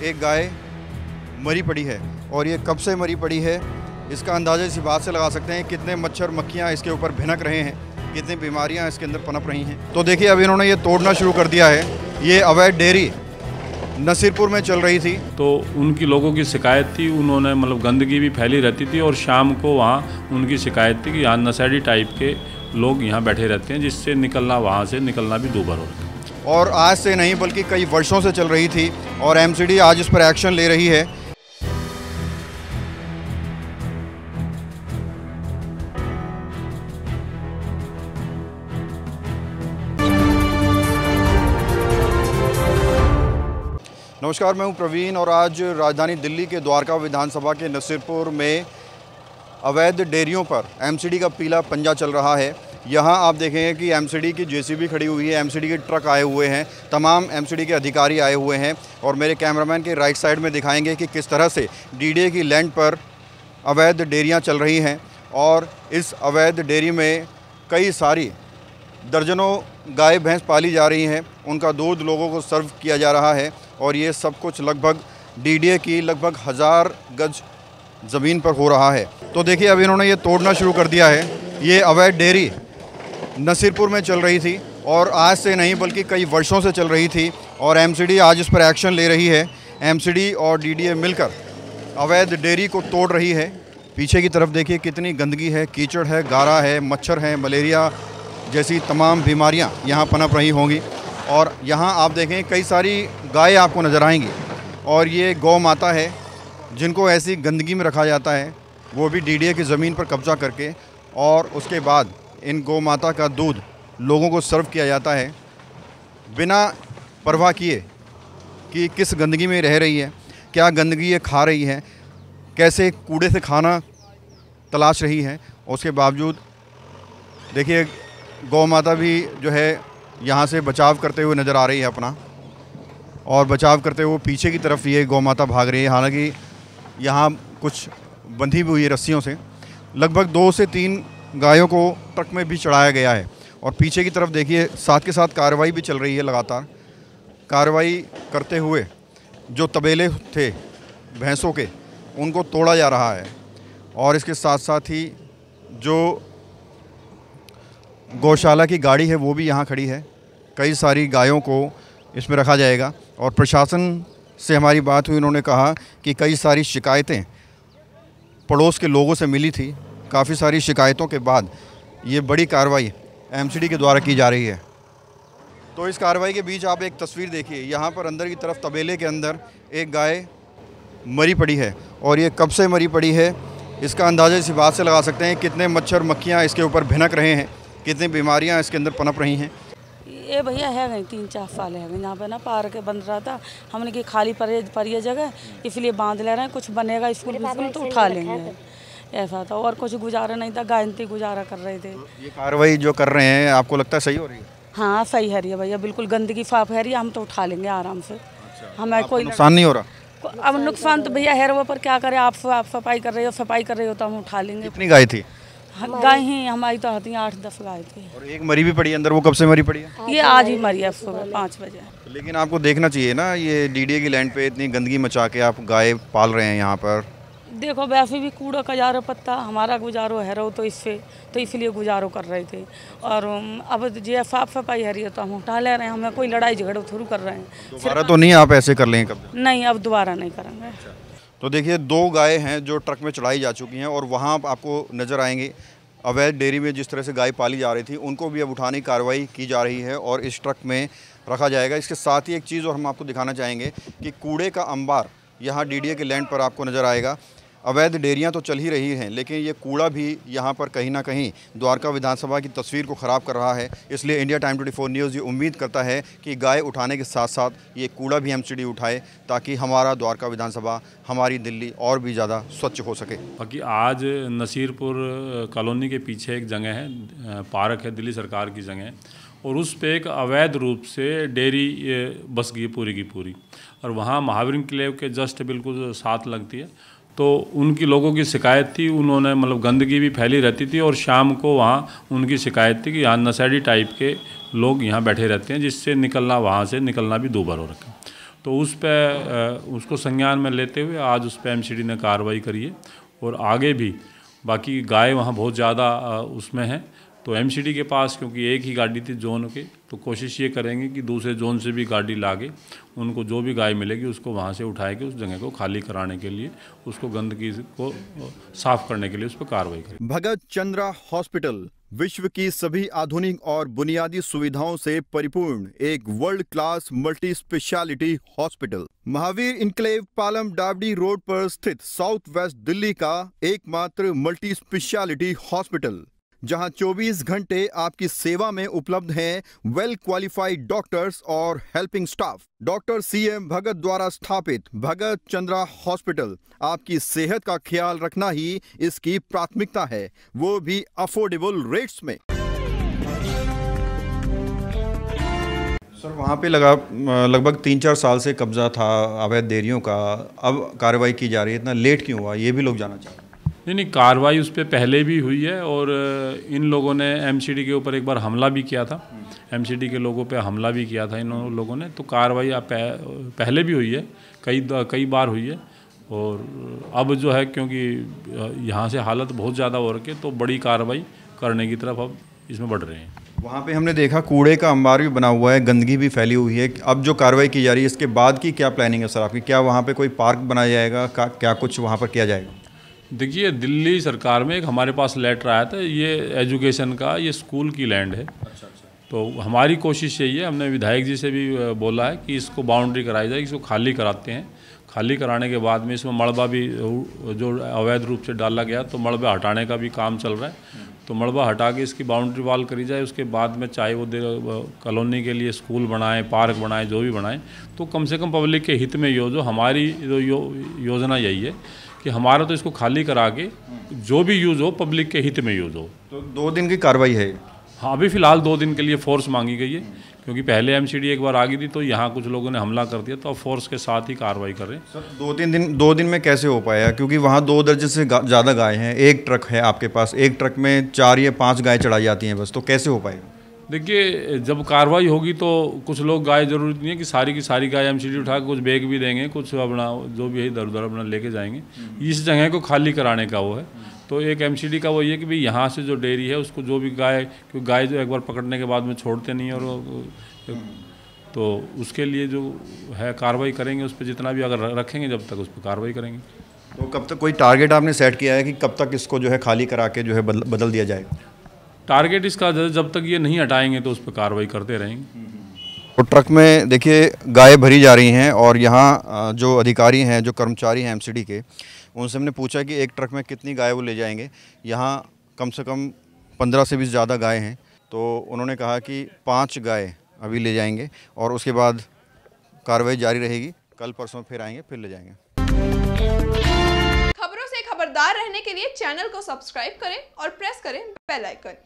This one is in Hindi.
एक गाय मरी पड़ी है और ये कब से मरी पड़ी है इसका अंदाज़ा इसी बात से लगा सकते हैं कितने मच्छर मक्खियाँ इसके ऊपर भिनक रहे हैं, कितनी बीमारियाँ इसके अंदर पनप रही हैं। तो देखिए अब इन्होंने ये तोड़ना शुरू कर दिया है। ये अवैध डेयरी नसीरपुर में चल रही थी, तो उनकी लोगों की शिकायत थी, उन्होंने मतलब गंदगी भी फैली रहती थी और शाम को वहाँ उनकी शिकायत थी कि यहाँ नशेड़ी टाइप के लोग यहाँ बैठे रहते हैं, जिससे निकलना वहाँ से निकलना भी दूभर हो रहा है। और आज से नहीं बल्कि कई वर्षों से चल रही थी और एमसीडी आज इस पर एक्शन ले रही है। नमस्कार, मैं हूं प्रवीण और आज राजधानी दिल्ली के द्वारका विधानसभा के नसीरपुर में अवैध डेयरियों पर एमसीडी का पीला पंजा चल रहा है। यहां आप देखेंगे कि एमसीडी की जेसीबी खड़ी हुई है, एमसीडी के ट्रक आए हुए हैं, तमाम एमसीडी के अधिकारी आए हुए हैं और मेरे कैमरामैन के राइट साइड में दिखाएंगे कि किस तरह से डीडीए की लैंड पर अवैध डेयरियाँ चल रही हैं। और इस अवैध डेयरी में कई सारी दर्जनों गाय भैंस पाली जा रही हैं, उनका दूध लोगों को सर्व किया जा रहा है और ये सब कुछ लगभग डीडीए की लगभग 1000 गज ज़मीन पर हो रहा है। तो देखिए अब इन्होंने ये तोड़ना शुरू कर दिया है। ये अवैध डेयरी नसीरपुर में चल रही थी और आज से नहीं बल्कि कई वर्षों से चल रही थी और एमसीडी आज इस पर एक्शन ले रही है। एमसीडी और डीडीए मिलकर अवैध डेयरी को तोड़ रही है। पीछे की तरफ देखिए कितनी गंदगी है, कीचड़ है, गारा है, मच्छर है, मलेरिया जैसी तमाम बीमारियां यहाँ पनप रही होंगी। और यहाँ आप देखें कई सारी गाय आपको नज़र आएंगी और ये गौ माता है जिनको ऐसी गंदगी में रखा जाता है, वो भी डीडीए की ज़मीन पर कब्ज़ा करके, और उसके बाद इन गौ माता का दूध लोगों को सर्व किया जाता है बिना परवाह किए कि किस गंदगी में रह रही है, क्या गंदगी ये खा रही है, कैसे कूड़े से खाना तलाश रही है। उसके बावजूद देखिए गौ माता भी जो है यहाँ से बचाव करते हुए नज़र आ रही है अपना, और बचाव करते हुए पीछे की तरफ ये गौ माता भाग रही है। हालांकि यहाँ कुछ बंधी भी हुई है रस्सियों से। लगभग 2 से 3 गायों को ट्रक में भी चढ़ाया गया है और पीछे की तरफ देखिए साथ के साथ कार्रवाई भी चल रही है। लगातार कार्रवाई करते हुए जो तबेले थे भैंसों के उनको तोड़ा जा रहा है और इसके साथ साथ ही जो गौशाला की गाड़ी है वो भी यहाँ खड़ी है। कई सारी गायों को इसमें रखा जाएगा और प्रशासन से हमारी बात हुई, उन्होंने कहा कि कई सारी शिकायतें पड़ोस के लोगों से मिली थी। काफ़ी सारी शिकायतों के बाद ये बड़ी कार्रवाई एमसीडी के द्वारा की जा रही है। तो इस कार्रवाई के बीच आप एक तस्वीर देखिए, यहाँ पर अंदर की तरफ तबेले के अंदर एक गाय मरी पड़ी है और ये कब से मरी पड़ी है इसका अंदाज़ा इसी बात से लगा सकते हैं कितने मच्छर मक्खियाँ इसके ऊपर भिनक रहे हैं, कितनी बीमारियाँ इसके अंदर पनप रही हैं। ये भैया है गई 3-4 साल है गई यहाँ पे ना पार्क बन रहा था, हमने की खाली पर ये जगह इसलिए बांध ले रहे हैं, कुछ बनेगा स्कूल तो उठा लेंगे, ऐसा था। और कुछ गुजारा नहीं था, गायंती गुजारा कर रहे थे। ये कार्रवाई जो कर रहे हैं आपको लगता है सही हो रही है? हाँ सही है रही है भैया, बिल्कुल गंदगी साफ है रही है, हम तो उठा लेंगे आराम से। हमें कोई नुकसान नहीं हो रहा? अब नुकसान तो भैया है वो, पर क्या करें, आप सफाई कर रहे हो तो हम उठा लेंगे। कितनी गाय थी? गाय ही हमारी तो आती 8-10 गाय थी और एक मरी भी पड़ी है अंदर। वो कब से मरी पड़ी है? ये आज ही मरी है सुबह 5 बजे। लेकिन आपको देखना चाहिए ना, ये डीडीए की लैंड पे इतनी गंदगी मचा के आप गाय पाल रहे हैं यहाँ पर। देखो वैसे भी कूड़ा कजारो पत्ता हमारा गुजारो है रहो तो इससे तो इसलिए गुजारो कर रहे थे। और अब जो साफ सफाई है रही है तो हम उठा ले रहे हैं, हमें कोई लड़ाई झगड़ा थोड़ी कर रहे हैं। दोबारा तो नहीं आप ऐसे कर लेंगे कब? नहीं, अब दोबारा नहीं करेंगे। तो देखिए 2 गाय हैं जो ट्रक में चढ़ाई जा चुकी हैं और वहाँ आपको नज़र आएंगे अवैध डेयरी में जिस तरह से गाय पाली जा रही थी उनको भी अब उठाने की कार्रवाई की जा रही है और इस ट्रक में रखा जाएगा। इसके साथ ही एक चीज़ और हम आपको दिखाना चाहेंगे कि कूड़े का अंबार यहाँ डीडीए के लैंड पर आपको नज़र आएगा। अवैध डेयरियाँ तो चल ही रही हैं लेकिन ये कूड़ा भी यहाँ पर कहीं ना कहीं द्वारका विधानसभा की तस्वीर को ख़राब कर रहा है। इसलिए इंडिया टाइम 24 न्यूज़ ये उम्मीद करता है कि गाय उठाने के साथ साथ ये कूड़ा भी एमसीडी उठाए ताकि हमारा द्वारका विधानसभा, हमारी दिल्ली और भी ज़्यादा स्वच्छ हो सके। बाकी आज नसीरपुर कॉलोनी के पीछे एक जगह है, पार्क है, दिल्ली सरकार की जगह है, और उस पे एक अवैध रूप से डेयरी बस गई पूरी की पूरी, और वहाँ महावीर किले के जस्ट बिल्कुल साथ लगती है। तो उनकी लोगों की शिकायत थी, उन्होंने मतलब गंदगी भी फैली रहती थी और शाम को वहाँ उनकी शिकायत थी कि यहाँ नशेड़ी टाइप के लोग यहाँ बैठे रहते हैं, जिससे निकलना वहाँ से निकलना भी दूभर हो रखा है। तो उस पर उसको संज्ञान में लेते हुए आज उस पर एमसीडी ने कार्रवाई करी है। और आगे भी बाकी गाय वहाँ बहुत ज़्यादा उसमें हैं, तो एमसीडी के पास क्योंकि एक ही गाड़ी थी जोन के, तो कोशिश ये करेंगे कि दूसरे जोन से भी गाड़ी लाके उनको जो भी गाय मिलेगी उसको वहाँ से उठाए के उस जगह को खाली कराने के लिए, उसको गंदगी को साफ करने के लिए उस पर कार्रवाई करें। भगत चंद्रा हॉस्पिटल विश्व की सभी आधुनिक और बुनियादी सुविधाओं से परिपूर्ण एक world class multi speciality hospital Mahavir enclave Palam डावडी रोड पर स्थित साउथ वेस्ट दिल्ली का एकमात्र मल्टी स्पेशलिटी हॉस्पिटल, जहां 24 घंटे आपकी सेवा में उपलब्ध हैं वेल क्वालिफाइड डॉक्टर्स और हेल्पिंग स्टाफ। डॉक्टर CM भगत द्वारा स्थापित भगत चंद्रा हॉस्पिटल आपकी सेहत का ख्याल रखना ही इसकी प्राथमिकता है, वो भी अफोर्डेबल रेट्स में। सर, वहाँ पे लगभग 3-4 साल से कब्जा था अवैध डेयरियों का, अब कार्रवाई की जा रही है, इतना लेट क्यों हुआ, ये भी लोग जानना चाहते हैं। नहीं, कार्रवाई उस पर पहले भी हुई है और इन लोगों ने एमसीडी के ऊपर एक बार हमला भी किया था, एमसीडी के लोगों पे हमला भी किया था इन लोगों ने, तो कार्रवाई पहले भी हुई है, कई बार हुई है। और अब जो है क्योंकि यहाँ से हालत बहुत ज़्यादा हो रखी है, तो बड़ी कार्रवाई करने की तरफ अब इसमें बढ़ रहे हैं। वहाँ पे हमने देखा कूड़े का अंबार भी बना हुआ है, गंदगी भी फैली हुई है। अब जो कार्रवाई की जा रही है इसके बाद की क्या प्लानिंग है सर आपकी, क्या वहाँ पे कोई पार्क बनाया जाएगा, क्या कुछ वहाँ पर किया जाएगा? देखिए, दिल्ली सरकार में एक हमारे पास लेटर आया था, ये एजुकेशन का, ये स्कूल की लैंड है। अच्छा। तो हमारी कोशिश यही है, हमने विधायक जी से भी बोला है कि इसको बाउंड्री कराई जाए, इसको खाली कराते हैं। खाली कराने के बाद में इसमें मलबा भी जो अवैध रूप से डाला गया, तो मलबा हटाने का भी काम चल रहा है। तो मलबा हटा के इसकी बाउंड्री वॉल करी जाए, उसके बाद में चाहे वो कॉलोनी के लिए स्कूल बनाएं, पार्क बनाएं, जो भी बनाएं, तो कम से कम पब्लिक के हित में हमारी योजना यही है कि हमारा तो इसको खाली करा के जो भी यूज़ हो पब्लिक के हित में यूज़ हो। तो 2 दिन की कार्रवाई है? हाँ, अभी फ़िलहाल 2 दिन के लिए फोर्स मांगी गई है, क्योंकि पहले एमसीडी एक बार आ गई थी, तो यहाँ कुछ लोगों ने हमला कर दिया, तो अब फोर्स के साथ ही कार्रवाई कर रहे हैं। सर, 2 दिन में कैसे हो पाया, क्योंकि वहाँ 2 दर्जन से ज़्यादा गाय हैं, एक ट्रक है आपके पास, एक ट्रक में 4 या 5 गाय चढ़ाई जाती हैं बस, तो कैसे हो पाएगा? देखिए, जब कार्रवाई होगी तो कुछ लोग गाय जरूरी नहीं है कि सारी की सारी गाय एमसीडी उठा के कुछ बैग भी देंगे, कुछ अपना जो भी है इधर उधर अपना लेके जाएंगे। इस जगह को खाली कराने का वो है, तो एक एमसीडी का वो ये कि भाई यहाँ से जो डेयरी है उसको जो भी गाय, क्योंकि गाय जो एक बार पकड़ने के बाद में छोड़ते नहीं, और तो उसके लिए जो है कार्रवाई करेंगे, उस पर जितना भी अगर रखेंगे जब तक उस पर कार्रवाई करेंगे। तो कब तक कोई टारगेट आपने सेट किया है कि कब तक इसको जो है खाली करा के जो है बदल दिया जाएगा? टारगेट इसका जब तक ये नहीं हटाएंगे तो उस पर कार्रवाई करते रहेंगे। तो ट्रक में देखिए गाय भरी जा रही हैं, और यहाँ जो अधिकारी हैं, जो कर्मचारी हैं एमसीडी के, उनसे हमने पूछा कि एक ट्रक में कितनी गाय वो ले जाएंगे। यहाँ कम से कम 15 से भी ज़्यादा गाय हैं, तो उन्होंने कहा कि 5 गाय अभी ले जाएंगे और उसके बाद कार्रवाई जारी रहेगी। कल परसों फिर आएंगे, फिर ले जाएंगे। खबरों से खबरदार रहने के लिए चैनल को सब्सक्राइब करें और प्रेस करें बेल आइकन।